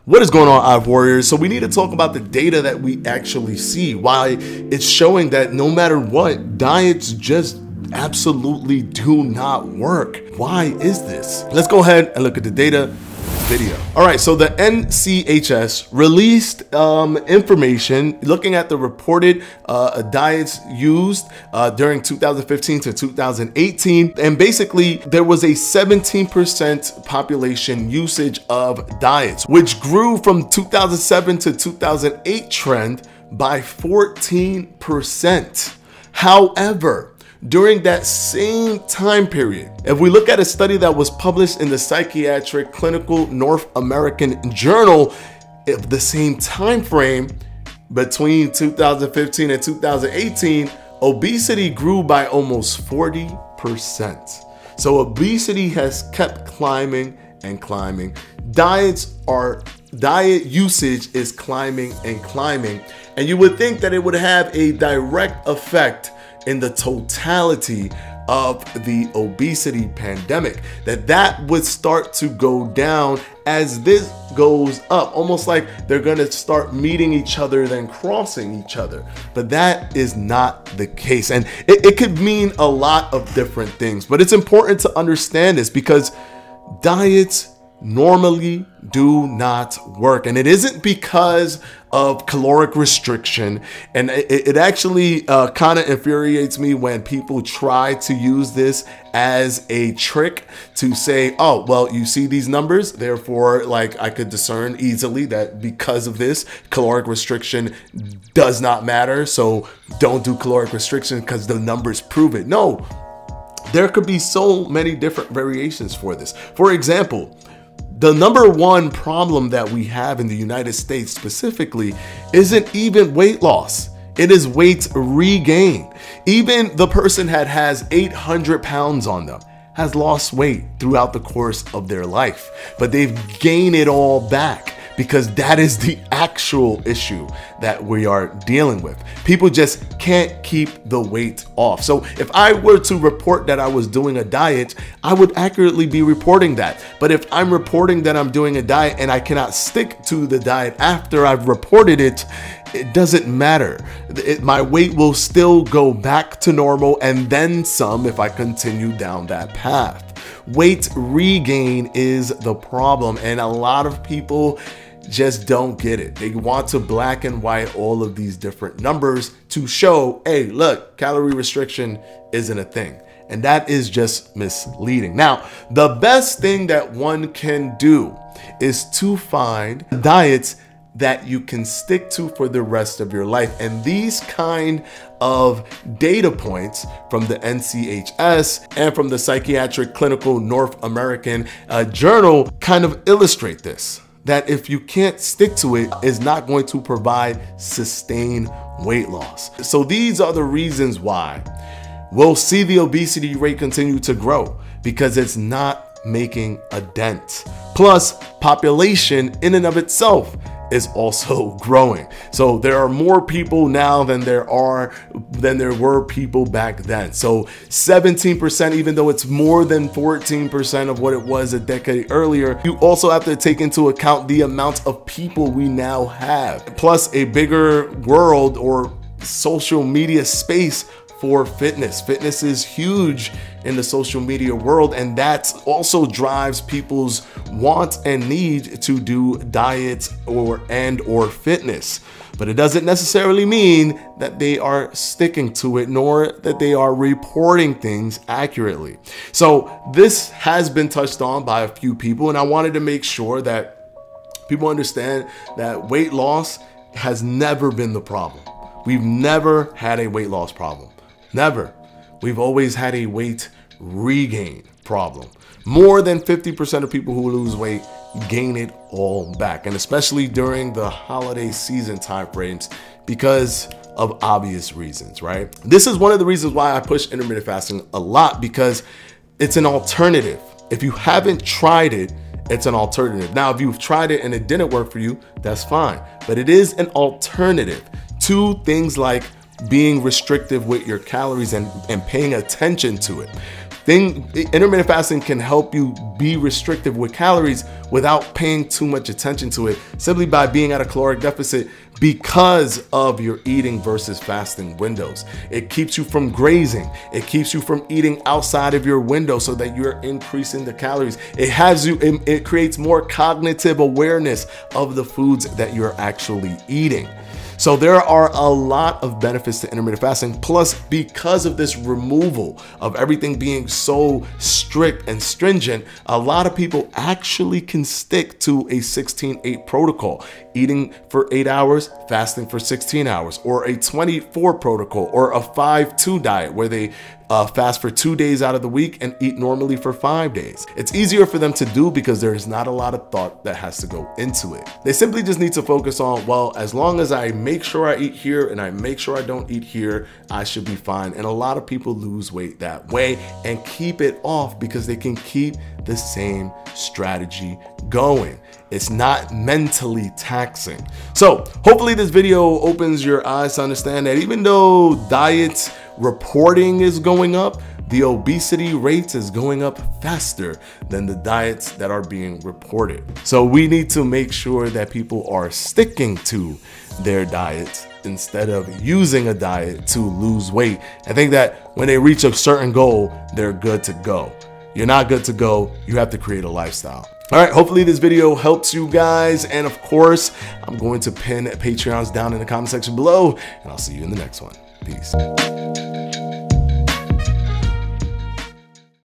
What is going on, Hive Warriors? So we need to talk about the data that we actually see, why it's showing that no matter what, diets just absolutely do not work. Why is this? Let's go ahead and look at the data video. All right, so the NCHS released information looking at the reported diets used during 2015 to 2018, and basically there was a 17% population usage of diets, which grew from 2007 to 2008 trend by 14%. However, during that same time period, if we look at a study that was published in the Psychiatric Clinical North American Journal of the same time frame between 2015 and 2018, obesity grew by almost 40%. So obesity has kept climbing and climbing. Diet usage is climbing and climbing. And you would think that it would have a direct effect in the totality of the obesity pandemic, that would start to go down as this goes up, almost like they're gonna start meeting each other then crossing each other. But that is not the case, and it could mean a lot of different things, but it's important to understand this because diets normally do not work, and it isn't because of caloric restriction. And it actually kind of infuriates me when people try to use this as a trick to say, oh, well, you see these numbers, therefore, like, I could discern easily that because of this, caloric restriction does not matter, so don't do caloric restriction because the numbers prove it. No, there could be so many different variations for this. For example, the number one problem that we have in the United States specifically isn't even weight loss. It is weight regain. Even the person that has 800 pounds on them has lost weight throughout the course of their life, but they've gained it all back because that is the actual issue that we are dealing with. People just can't keep the weight off. So if I were to report that I was doing a diet, I would accurately be reporting that. But if I'm reporting that I'm doing a diet and I cannot stick to the diet after I've reported it, it doesn't matter. My weight will still go back to normal and then some if I continue down that path. Weight regain is the problem, and a lot of people just don't get it. They want to black and white all of these different numbers to show, hey, look, calorie restriction isn't a thing. And that is just misleading. Now, the best thing that one can do is to find diets that you can stick to for the rest of your life. And these kind of data points from the NCHS and from the Psychiatric Clinical North American Journal kind of illustrate this, that if you can't stick to it, is not going to provide sustained weight loss. So these are the reasons why we'll see the obesity rate continue to grow, because it's not making a dent. Plus, population in and of itself is also growing. So there are more people now than there were people back then. So 17%, even though it's more than 14% of what it was a decade earlier, you also have to take into account the amount of people we now have, plus a bigger world or social media space for fitness. Fitness is huge in the social media world, and that also drives people's want and need to do diets or fitness. But it doesn't necessarily mean that they are sticking to it, nor that they are reporting things accurately. So this has been touched on by a few people, and I wanted to make sure that people understand that weight loss has never been the problem. We've never had a weight loss problem. Never. We've always had a weight regain problem. More than 50% of people who lose weight gain it all back, and especially during the holiday season timeframes because of obvious reasons, right? This is one of the reasons why I push intermittent fasting a lot, because it's an alternative. If you haven't tried it, it's an alternative. Now, if you've tried it and it didn't work for you, that's fine. But it is an alternative to things like being restrictive with your calories and paying attention to it. Intermittent fasting can help you be restrictive with calories without paying too much attention to it, simply by being at a caloric deficit because of your eating versus fasting windows. It keeps you from grazing. It keeps you from eating outside of your window so that you're increasing the calories. It creates more cognitive awareness of the foods that you're actually eating. So there are a lot of benefits to intermittent fasting. Plus, because of this removal of everything being so strict and stringent, a lot of people actually can stick to a 16-8 protocol, eating for 8 hours, fasting for 16 hours, or a 24 protocol, or a 5-2 diet where they fast for 2 days out of the week and eat normally for 5 days. It's easier for them to do because there's not a lot of thought that has to go into it. They simply just need to focus on, well, as long as I make sure I eat here and I make sure I don't eat here, I should be fine. And a lot of people lose weight that way and keep it off because they can keep the same strategy going. It's not mentally taxing. So hopefully this video opens your eyes to understand that even though diets reporting is going up, the obesity rates is going up faster than the diets that are being reported. So we need to make sure that people are sticking to their diets instead of using a diet to lose weight. I think that when they reach a certain goal, they're good to go. You're not good to go. You have to create a lifestyle. All right, hopefully this video helps you guys. And of course, I'm going to pin Patreons down in the comment section below, and I'll see you in the next one. Peace.